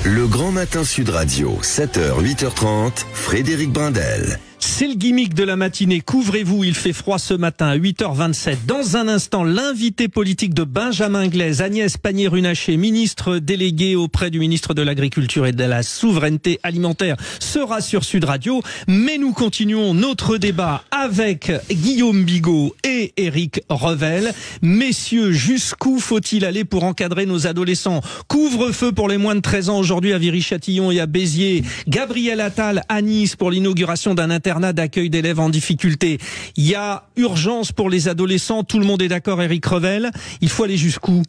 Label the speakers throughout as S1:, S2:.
S1: Le Grand Matin Sud Radio, 7h, 8h30, Frédéric Brindel.
S2: C'est le gimmick de la matinée. Couvrez-vous, il fait froid ce matin à 8h27. Dans un instant, l'invité politique de Benjamin Glaise, Agnès Pannier-Runacher, ministre déléguée auprès du ministre de l'Agriculture et de la Souveraineté Alimentaire, sera sur Sud Radio. Mais nous continuons notre débat avec Guillaume Bigot et Éric Revel. Messieurs, jusqu'où faut-il aller pour encadrer nos adolescents? Couvre-feu pour les moins de 13 ans aujourd'hui à Viry-Châtillon et à Béziers. Gabriel Attal à Nice pour l'inauguration d'un internat d'accueil d'élèves en difficulté. Il y a urgence pour les adolescents, tout le monde est d'accord, Éric Revel. Il faut aller jusqu'où?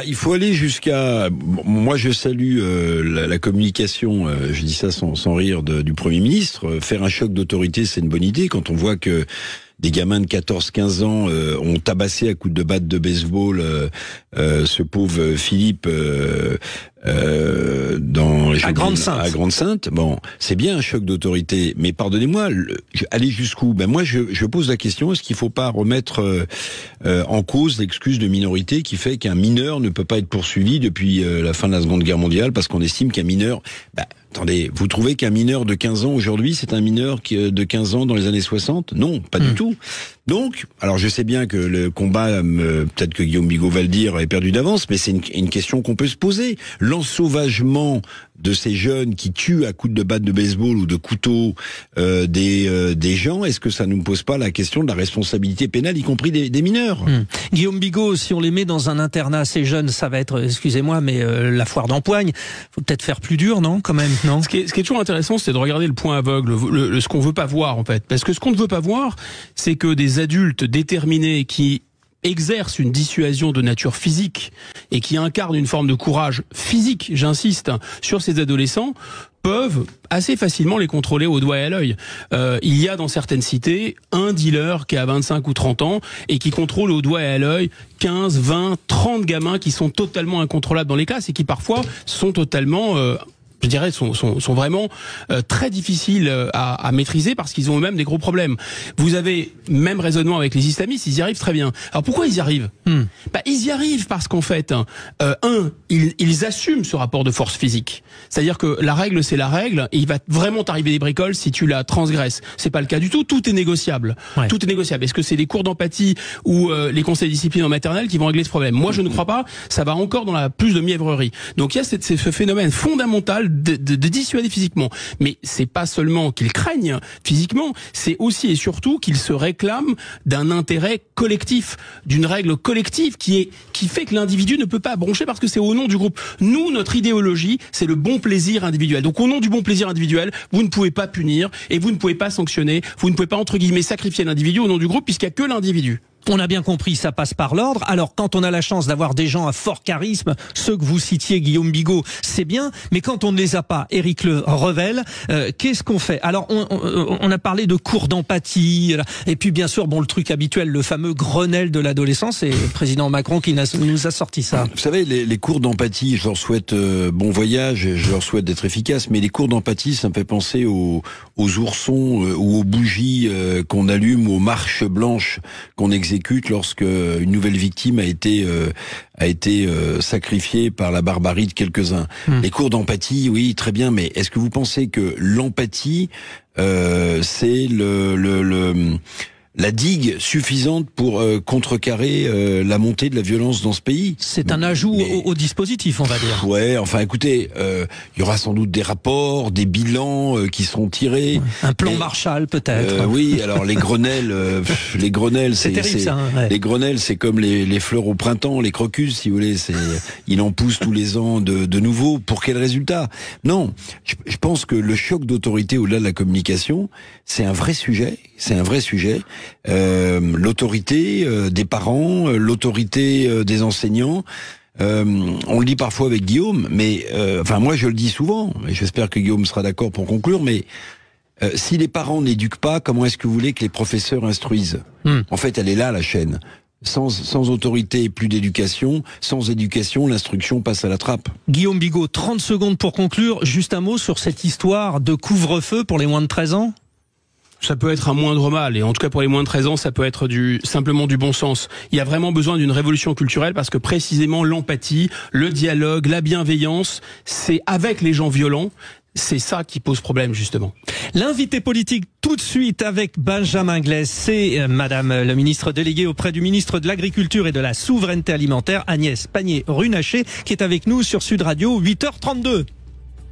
S3: Il faut aller jusqu'à... Moi, je salue la communication, je dis ça sans rire, du Premier ministre. Faire un choc d'autorité, c'est une bonne idée quand on voit que des gamins de 14-15 ans ont tabassé à coups de batte de baseball ce pauvre Philippe à Grande-Sainte. Bon, c'est bien un choc d'autorité, mais pardonnez-moi, aller jusqu'où? Moi, je pose la question, est-ce qu'il ne faut pas remettre en cause l'excuse de minorité qui fait qu'un mineur ne peut pas être poursuivi depuis la fin de la Seconde Guerre mondiale parce qu'on estime qu'un mineur... Attendez, vous trouvez qu'un mineur de 15 ans aujourd'hui, c'est un mineur de 15 ans dans les années 60? Non, pas du tout. Donc, alors je sais bien que le combat, peut-être que Guillaume Bigot va le dire, est perdu d'avance, mais c'est une question qu'on peut se poser. L'ensauvagement de ces jeunes qui tuent à coups de batte de baseball ou de couteau des gens, est-ce que ça ne nous pose pas la question de la responsabilité pénale, y compris des mineurs?
S2: Guillaume Bigot, si on les met dans un internat, ces jeunes, ça va être, excusez-moi, mais la foire d'empoigne. Faut peut-être faire plus dur, non, quand même, non?
S4: Ce qui est toujours intéressant, c'est de regarder le point aveugle, ce qu'on veut pas voir, en fait. Parce que ce qu'on ne veut pas voir, c'est que des adultes déterminés qui exercent une dissuasion de nature physique et qui incarnent une forme de courage physique, j'insiste, sur ces adolescents, peuvent assez facilement les contrôler au doigt et à l'œil. Il y a dans certaines cités un dealer qui a 25 ou 30 ans et qui contrôle au doigt et à l'œil 15, 20, 30 gamins qui sont totalement incontrôlables dans les classes et qui parfois sont totalement... je dirais, sont vraiment très difficiles à maîtriser parce qu'ils ont eux-mêmes des gros problèmes. Vous avez même raisonnement avec les islamistes, ils y arrivent très bien. Alors pourquoi ils y arrivent? Ils y arrivent parce qu'en fait, ils assument ce rapport de force physique. C'est-à-dire que la règle, c'est la règle, et il va vraiment t'arriver des bricoles si tu la transgresses. C'est pas le cas du tout, tout est négociable. Ouais. Tout est négociable. Est-ce que c'est les cours d'empathie ou les conseils de discipline en maternelle qui vont régler ce problème? Moi, je ne crois pas, ça va encore dans la plus de mièvrerie. Donc il y a ce phénomène fondamental de dissuader physiquement. Mais c'est pas seulement qu'ils craignent physiquement, c'est aussi et surtout qu'ils se réclament d'un intérêt collectif, d'une règle collective qui fait que l'individu ne peut pas broncher parce que c'est au nom du groupe. Nous, notre idéologie, c'est le bon plaisir individuel. Donc au nom du bon plaisir individuel, vous ne pouvez pas punir et vous ne pouvez pas sanctionner, vous ne pouvez pas entre guillemets sacrifier l'individu au nom du groupe puisqu'il n'y a que l'individu.
S2: On a bien compris, ça passe par l'ordre. Alors, quand on a la chance d'avoir des gens à fort charisme, ceux que vous citiez, Guillaume Bigot, c'est bien. Mais quand on ne les a pas, Éric Revel, qu'est-ce qu'on fait? Alors, on a parlé de cours d'empathie. Et puis, bien sûr, le truc habituel, le fameux Grenelle de l'adolescence. C'est le président Macron qui nous a sorti ça.
S3: Vous savez, les cours d'empathie, je leur souhaite bon voyage, je leur souhaite d'être efficaces. Mais les cours d'empathie, ça me fait penser aux oursons ou aux bougies qu'on allume, aux marches blanches qu'on exécute lorsque une nouvelle victime a été sacrifiée par la barbarie de quelques-uns. Les cours d'empathie, oui, très bien, mais est-ce que vous pensez que l'empathie, c'est la digue suffisante pour contrecarrer la montée de la violence dans ce pays?
S2: C'est un ajout au dispositif, on va dire.
S3: Ouais, enfin écoutez, il y aura sans doute des rapports, des bilans qui seront tirés.
S2: Un plan Marshall peut-être.
S3: Oui, alors les Grenelles, c'est
S2: terrible ça. Ouais.
S3: Les Grenelles, c'est comme les fleurs au printemps, les crocus, si vous voulez. Il en pousse tous les ans de nouveau. Pour quel résultat? Non, je pense que le choc d'autorité au-delà de la communication, c'est un vrai sujet. C'est un vrai sujet. L'autorité des parents, l'autorité des enseignants. On le dit parfois avec Guillaume, mais moi je le dis souvent, et j'espère que Guillaume sera d'accord pour conclure, mais si les parents n'éduquent pas, comment est-ce que vous voulez que les professeurs instruisent? En fait, elle est là, la chaîne. Sans autorité, plus d'éducation. Sans éducation, l'instruction passe à la trappe.
S2: Guillaume Bigot, 30 secondes pour conclure. Juste un mot sur cette histoire de couvre-feu pour les moins de 13 ans.
S4: Ça peut être un moindre mal, et en tout cas pour les moins de 13 ans, ça peut être simplement du bon sens. Il y a vraiment besoin d'une révolution culturelle parce que précisément l'empathie, le dialogue, la bienveillance, c'est avec les gens violents. C'est ça qui pose problème, justement.
S2: L'invité politique tout de suite avec Benjamin Glaise, c'est Madame le ministre délégué auprès du ministre de l'Agriculture et de la Souveraineté Alimentaire, Agnès Pannier-Runacher, qui est avec nous sur Sud Radio, 8h32.